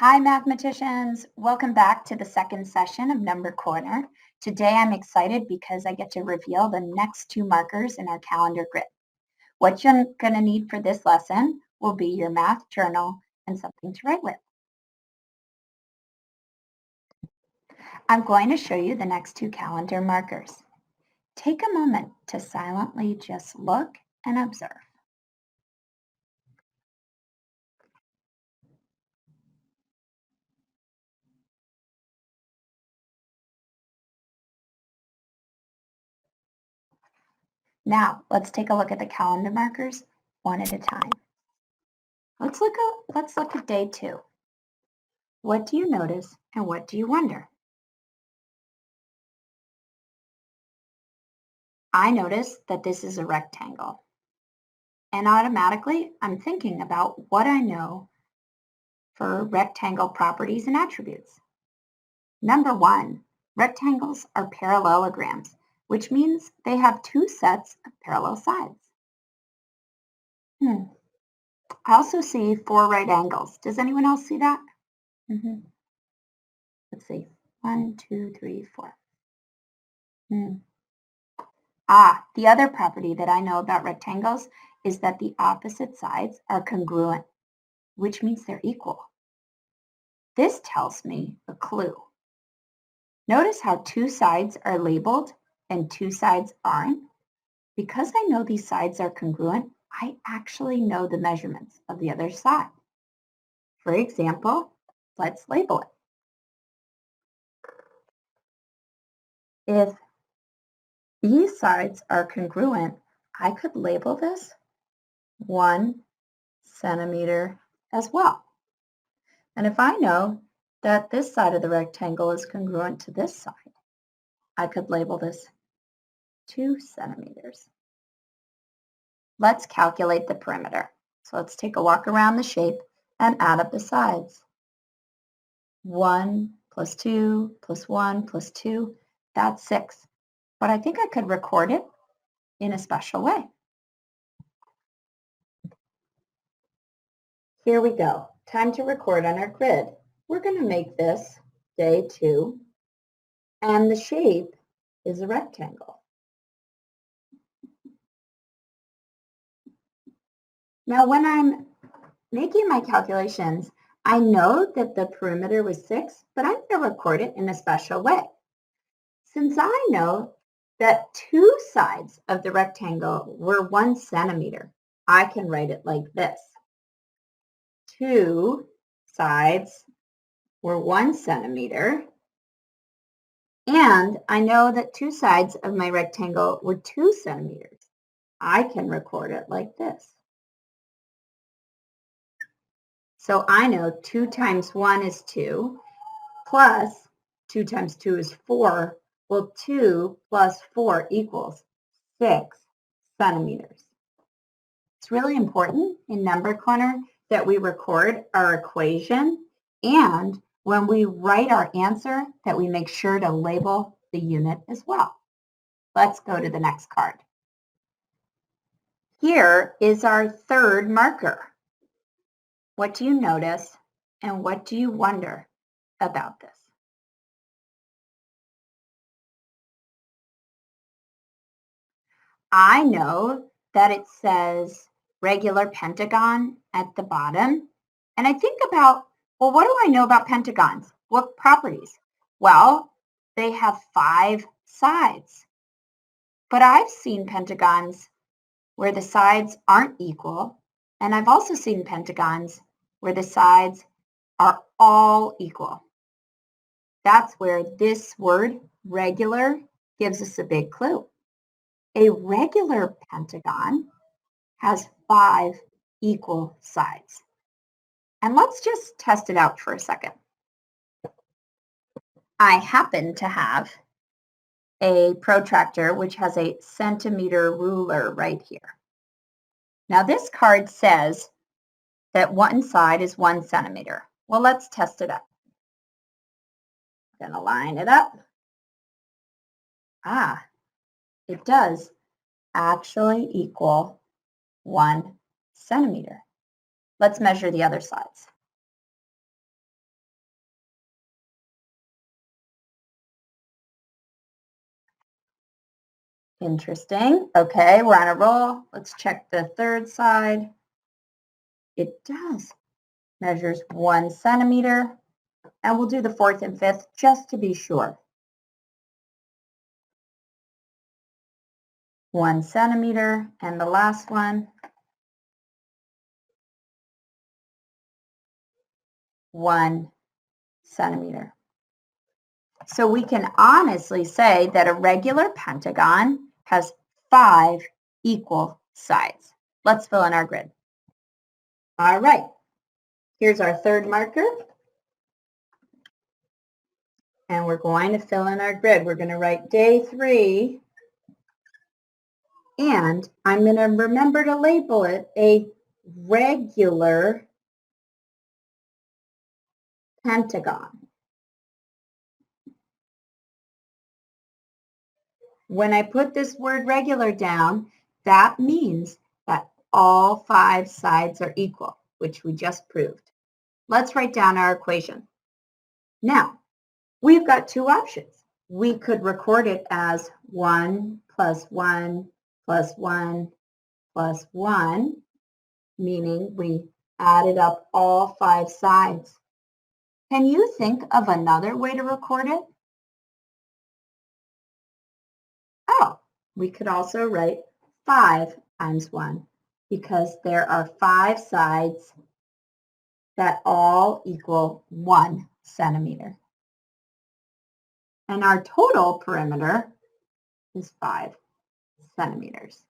Hi, mathematicians. Welcome back to the second session of Number Corner. Today I'm excited because I get to reveal the next two markers in our calendar grid. What you're going to need for this lesson will be your math journal and something to write with. I'm going to show you the next two calendar markers. Take a moment to silently just look and observe. Now, let's take a look at the calendar markers one at a time. Let's look at day 2. What do you notice and what do you wonder? I notice that this is a rectangle. And automatically, I'm thinking about what I know for rectangle properties and attributes. Number 1, rectangles are parallelograms, which means they have two sets of parallel sides. I also see 4 right angles. Does anyone else see that? Let's see. 1, 2, 3, 4. The other property that I know about rectangles is that the opposite sides are congruent, which means they're equal. This tells me a clue. Notice how two sides are labeled and two sides aren't? Because I know these sides are congruent, I actually know the measurements of the other side. For example, let's label it. If these sides are congruent, I could label this 1 centimeter as well. And if I know that this side of the rectangle is congruent to this side, I could label this 2 centimeters. Let's calculate the perimeter. So let's take a walk around the shape and add up the sides. 1 plus 2 plus 1 plus 2, that's 6. But I think I could record it in a special way. Here we go. Time to record on our grid. We're going to make this day 2, and the shape is a rectangle. Now, when I'm making my calculations, I know that the perimeter was 6, but I'm going to record it in a special way. Since I know that two sides of the rectangle were 1 centimeter, I can write it like this. Two sides were 1 centimeter, and I know that two sides of my rectangle were 2 centimeters. I can record it like this. So I know 2 times 1 is 2, plus 2 times 2 is 4. Well, 2 plus 4 equals 6 centimeters. It's really important in Number Corner that we record our equation, and when we write our answer, that we make sure to label the unit as well. Let's go to the next card. Here is our third marker. What do you notice and what do you wonder about this? I know that it says regular pentagon at the bottom. And I think about, well, what do I know about pentagons? What properties? Well, they have 5 sides. But I've seen pentagons where the sides aren't equal. And I've also seen pentagons where the sides are all equal. That's where this word regular gives us a big clue. A regular pentagon has 5 equal sides. And let's just test it out for a second. I happen to have a protractor which has a centimeter ruler right here. Now this card says that one side is 1 centimeter. Well, let's test it up. I'm going to line it up. It does actually equal 1 centimeter. Let's measure the other sides. Interesting. Okay, we're on a roll. Let's check the third side. It does. Measures 1 centimeter. And we'll do the fourth and fifth just to be sure. 1 centimeter. And the last one, 1 centimeter. So we can honestly say that a regular pentagon has 5 equal sides. Let's fill in our grid. All right, here's our third marker. And we're going to fill in our grid. We're going to write day 3. And I'm going to remember to label it a regular pentagon. When I put this word regular down, that means that all 5 sides are equal, which we just proved. Let's write down our equation. Now, we've got 2 options. We could record it as 1 plus 1 plus 1 plus 1, meaning we added up all 5 sides. Can you think of another way to record it? Oh, we could also write 5 times 1 because there are 5 sides that all equal 1 centimeter. And our total perimeter is 5 centimeters.